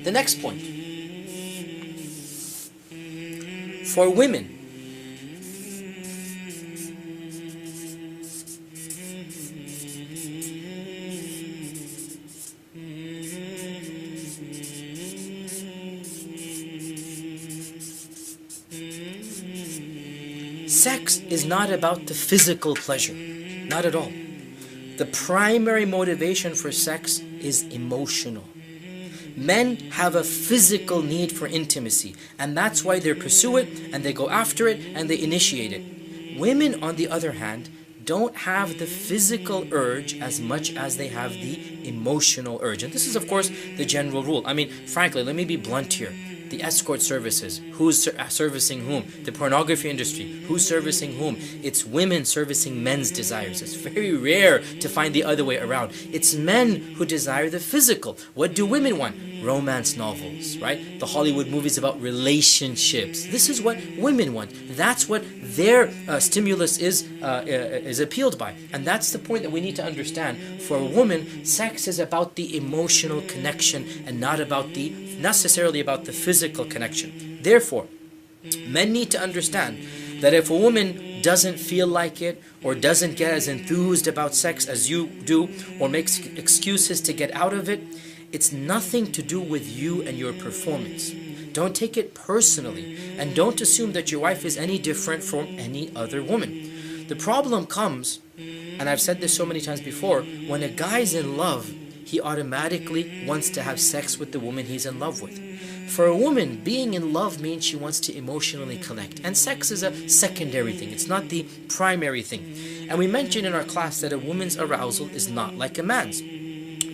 The next point. For women, sex is not about the physical pleasure. Not at all. The primary motivation for sex is emotional. Men have a physical need for intimacy, and that's why they pursue it, and they go after it, and they initiate it. Women, on the other hand, don't have the physical urge as much as they have the emotional urge. And this is, of course, the general rule. I mean, frankly, let me be blunt here. The escort services, who's servicing whom? The pornography industry, who's servicing whom? It's women servicing men's desires. It's very rare to find the other way around. It's men who desire the physical. What do women want? Romance novels, right? The Hollywood movies about relationships. This is what women want. That's what their stimulus is appealed by. And that's the point that we need to understand. For a woman, sex is about the emotional connection and not necessarily about the physical connection. Therefore, men need to understand that if a woman doesn't feel like it or doesn't get as enthused about sex as you do or makes excuses to get out of it, it's nothing to do with you and your performance. Don't take it personally, and don't assume that your wife is any different from any other woman. The problem comes, and I've said this so many times before, when a guy's in love, he automatically wants to have sex with the woman he's in love with. For a woman, being in love means she wants to emotionally connect, and sex is a secondary thing. It's not the primary thing. And we mentioned in our class that a woman's arousal is not like a man's.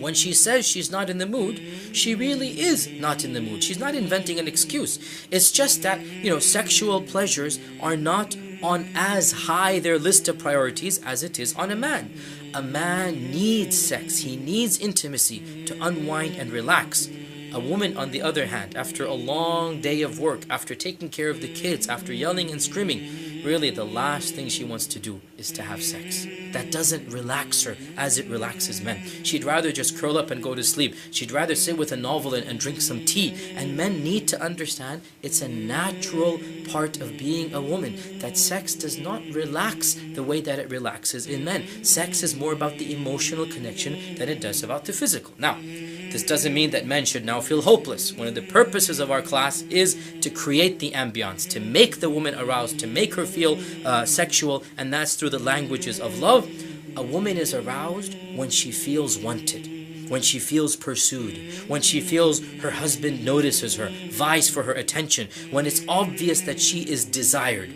When she says she's not in the mood, she really is not in the mood. She's not inventing an excuse. It's just that, sexual pleasures are not on as high their list of priorities as it is on a man. A man needs sex. He needs intimacy to unwind and relax. A woman, on the other hand, after a long day of work, after taking care of the kids, after yelling and screaming, really the last thing she wants to do is to have sex. That doesn't relax her as it relaxes men. She'd rather just curl up and go to sleep. She'd rather sit with a novel and drink some tea. And men need to understand it's a natural part of being a woman, that sex does not relax the way that it relaxes in men. Sex is more about the emotional connection than it does about the physical. Now, this doesn't mean that men should now feel hopeless. One of the purposes of our class is to create the ambience, to make the woman aroused, to make her feel sexual, and that's through the languages of love. A woman is aroused when she feels wanted, when she feels pursued, when she feels her husband notices her, vies for her attention, when it's obvious that she is desired.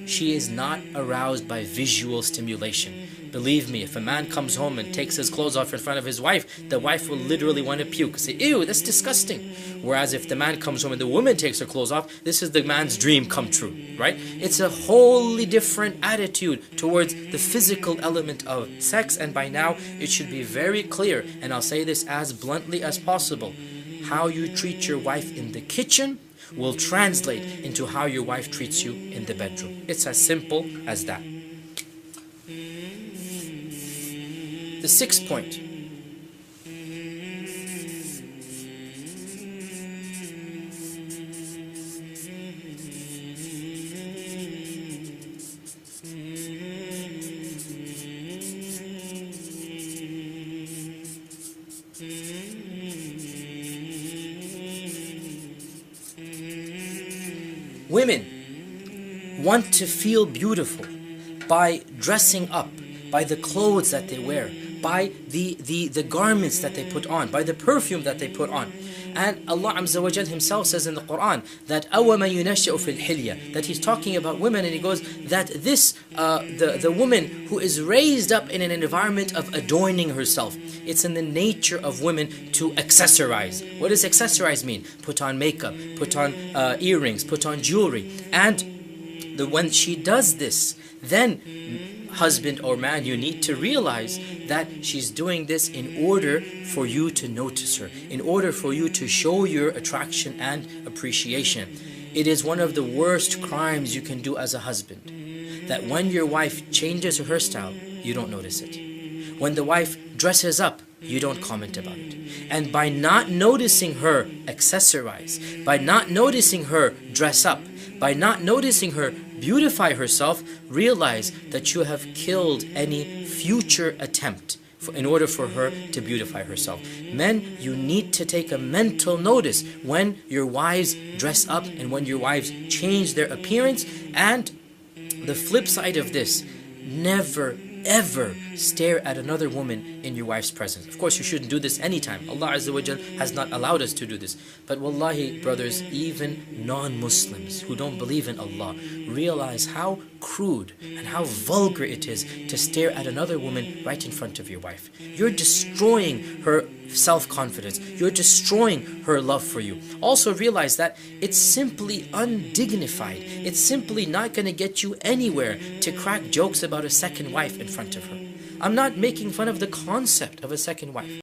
She is not aroused by visual stimulation. Believe me, if a man comes home and takes his clothes off in front of his wife, the wife will literally want to puke. Say, ew, that's disgusting. Whereas if the man comes home and the woman takes her clothes off, this is the man's dream come true, right? It's a wholly different attitude towards the physical element of sex, and by now it should be very clear, and I'll say this as bluntly as possible. How you treat your wife in the kitchen will translate into how your wife treats you in the bedroom. It's as simple as that. The sixth point. Women want to feel beautiful by dressing up, by the clothes that they wear, by the garments that they put on, by the perfume that they put on. And Allah Azza wa Jal Himself says in the Quran that أَوَمَا يُنَشَّأُ فِي الْحِلْيَةِ, that He's talking about women, and He goes that this the woman who is raised up in an environment of adorning herself, it's in the nature of women to accessorize. What does accessorize mean? Put on makeup, put on earrings, put on jewelry. And when she does this, then husband or man, you need to realize that she's doing this in order for you to notice her, in order for you to show your attraction and appreciation. It is one of the worst crimes you can do as a husband, that when your wife changes her hairstyle, you don't notice it. When the wife dresses up, you don't comment about it. And by not noticing her accessorize, by not noticing her dress up, by not noticing her beautify herself, realize that you have killed any future attempt in order for her to beautify herself. Men, you need to take a mental notice when your wives dress up and when your wives change their appearance. And the flip side of this, never ever stare at another woman in your wife's presence. Of course, you shouldn't do this anytime. Allah Azza wa Jal has not allowed us to do this. But wallahi, brothers, even non-Muslims who don't believe in Allah realize how crude and how vulgar it is to stare at another woman right in front of your wife. You're destroying her self-confidence. You're destroying her love for you. Also realize that it's simply undignified. It's simply not going to get you anywhere to crack jokes about a second wife in front of her. I'm not making fun of the concept of a second wife.